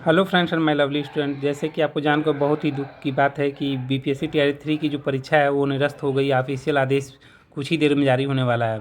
Hello friends and my lovely student, जैसे कि आपको जानकर बहुत ही दुख की बात है कि बीपीएससी टीआरई 3 की जो परीक्षा है वो निरस्त हो गई। ऑफिशियल आदेश कुछ ही देर में जारी होने वाला है,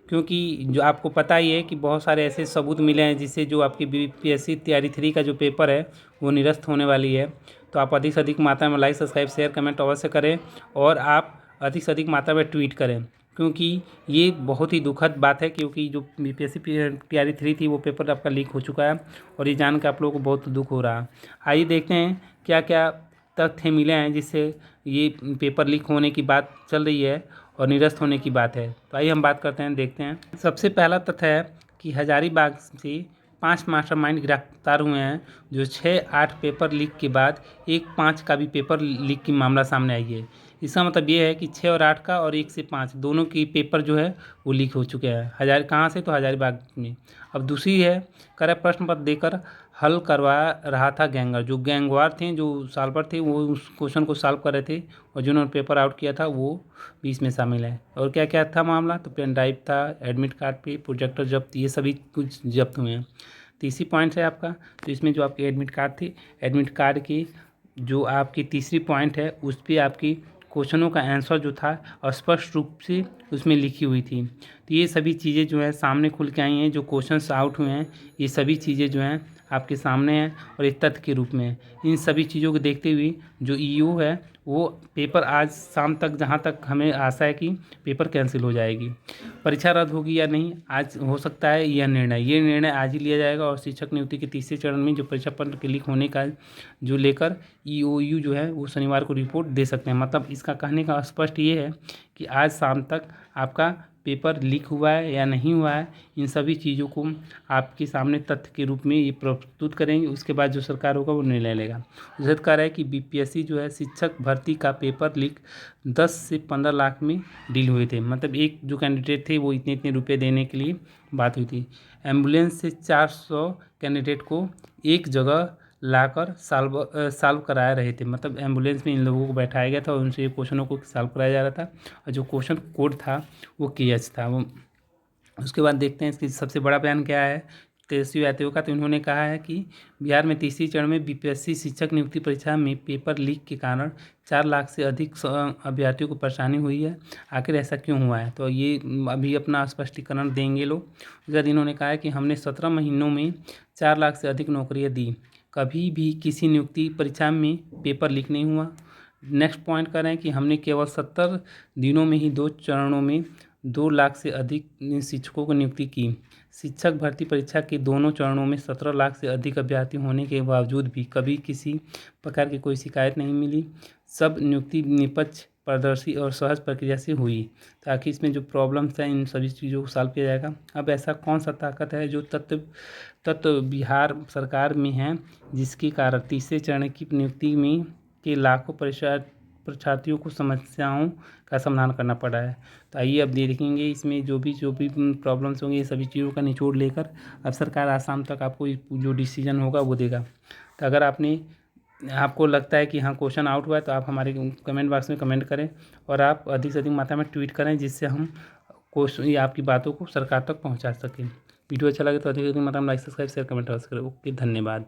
क्योंकि जो आपको पता ही है कि बहुत सारे ऐसे सबूत मिले हैं जिससे जो आपकी बीपीएससी टीआरई 3 का जो पेपर है वो निरस्त होने वाली है। तो आप अधिक से अधिक मात्रा में लाइक, सब्सक्राइब, शेयर, कमेंट अवश्य करें और आप अधिक से अधिक मात्रा में ट्वीट करें, क्योंकि ये बहुत ही दुखद बात है। क्योंकि जो बीपीएससी टीआरई 3 थी वो पेपर आपका लीक हो चुका है और ये जान के आप लोगों को बहुत दुख हो रहा है। आइए देखते हैं क्या क्या तथ्य मिले हैं जिससे ये पेपर लीक होने की बात चल रही है और निरस्त होने की बात है। तो आइए हम बात करते हैं, देखते हैं। सबसे पहला तथ्य है कि हजारीबाग से 5 मास्टरमाइंड गिरफ्तार हुए हैं, जो 6-8 पेपर लीक के बाद 1-5 का भी पेपर लीक की मामला सामने आई है। इसका मतलब ये है कि 6 और 8 का और 1 से 5 दोनों की पेपर जो है वो लीक हो चुके हैं। कहाँ से? तो हजारीबाग में। अब दूसरी है, करेक्ट प्रश्न पत्र देकर हल करवा रहा था गैंगर। जो गैंगवार थे, जो सॉल्वर थे, वो उस क्वेश्चन को सॉल्व कर रहे थे और जिन्होंने पेपर आउट किया था वो भी इसमें शामिल है। और क्या क्या था मामला? तो पेन ड्राइव था, एडमिट कार्ड पे प्रोजेक्टर जब्त, ये सभी कुछ जब्त हुए हैं। तीसरी पॉइंट है आपका, तो इसमें जो आपकी एडमिट कार्ड थी, एडमिट कार्ड की जो आपकी तीसरी पॉइंट है उस पर आपकी क्वेश्चनों का आंसर जो था स्पष्ट रूप से उसमें लिखी हुई थी। तो ये सभी चीज़ें जो है सामने खुल के आई हैं। जो क्वेश्चंस आउट हुए हैं ये सभी चीज़ें जो हैं आपके सामने हैं और एक तथ्य के रूप में है। इन सभी चीज़ों को देखते हुए जो ईओ है वो पेपर आज शाम तक, जहाँ तक हमें आशा है कि पेपर कैंसिल हो जाएगी। परीक्षा रद्द होगी या नहीं, आज हो सकता है ये निर्णय आज ही लिया जाएगा। और शिक्षक नियुक्ति के तीसरे चरण में जो परीक्षा पत्र के लीक होने का जो लेकर ईओयू जो है वो शनिवार को रिपोर्ट दे सकते हैं। मतलब इसका कहने का स्पष्ट ये है कि आज शाम तक आपका पेपर लीक हुआ है या नहीं हुआ है, इन सभी चीज़ों को आपके सामने तथ्य के रूप में ये प्रस्तुत करेंगे। उसके बाद जो सरकार होगा वो निर्णय लेगा। उसे कह रहा है कि बीपीएससी जो है शिक्षक भर्ती का पेपर लीक 10 से 15 लाख में डील हुए थे। मतलब एक जो कैंडिडेट थे वो इतने इतने रुपये देने के लिए बात हुई थी। एम्बुलेंस से 400 कैंडिडेट को एक जगह लाकर सॉल्व कराया रहे थे। मतलब एम्बुलेंस में इन लोगों को बैठाया गया था और उनसे ये क्वेश्चनों को सॉल्व कराया जा रहा था। और जो क्वेश्चन कोड था वो केएच था वो। उसके बाद देखते हैं इसकी सबसे बड़ा बयान क्या है तेजस्वी यादव का। तो इन्होंने कहा है कि बिहार में तीसरी चरण में बीपीएससी शिक्षक नियुक्ति परीक्षा में पेपर लीक के कारण 4 लाख से अधिक अभ्यर्थियों को परेशानी हुई है। आखिर ऐसा क्यों हुआ है? तो ये अभी अपना स्पष्टीकरण देंगे लोग। उसके बाद इन्होंने कहा है कि हमने 17 महीनों में 4 लाख से अधिक नौकरियाँ दी, कभी भी किसी नियुक्ति परीक्षा में पेपर लीक नहीं हुआ। नेक्स्ट पॉइंट कर रहे हैं कि हमने केवल 70 दिनों में ही 2 चरणों में 2 लाख से अधिक शिक्षकों की नियुक्ति की। शिक्षक भर्ती परीक्षा के दोनों चरणों में 17 लाख से अधिक अभ्यर्थी होने के बावजूद भी कभी किसी प्रकार की कोई शिकायत नहीं मिली। सब नियुक्ति निष्पक्ष, पारदर्शी और सहज प्रक्रिया से हुई। ताकि इसमें जो प्रॉब्लम्स हैं इन सभी चीज़ों को सॉल्व किया जाएगा। अब ऐसा कौन सा ताकत है जो तत्व बिहार सरकार में है जिसके कारण तीसरे चरण की नियुक्ति में के लाखों परीक्षार्थियों को समस्याओं का समाधान करना पड़ा है। तो आइए अब देखेंगे इसमें जो भी प्रॉब्लम्स होंगे, ये सभी चीज़ों का निचोड़ लेकर अब सरकार आज शाम तक आपको जो डिसीजन होगा वो देगा। तो अगर आपको लगता है कि हाँ क्वेश्चन आउट हुआ है तो आप हमारे कमेंट बॉक्स में कमेंट करें और आप अधिक से अधिक मात्रा में ट्वीट करें, जिससे हम क्वेश्चन या आपकी बातों को सरकार तक पहुँचा सकें। वीडियो अच्छा लगे तो अधिक से अधिक मात्रा में लाइक, सब्सक्राइब, शेयर, कमेंट करें। ओके, धन्यवाद।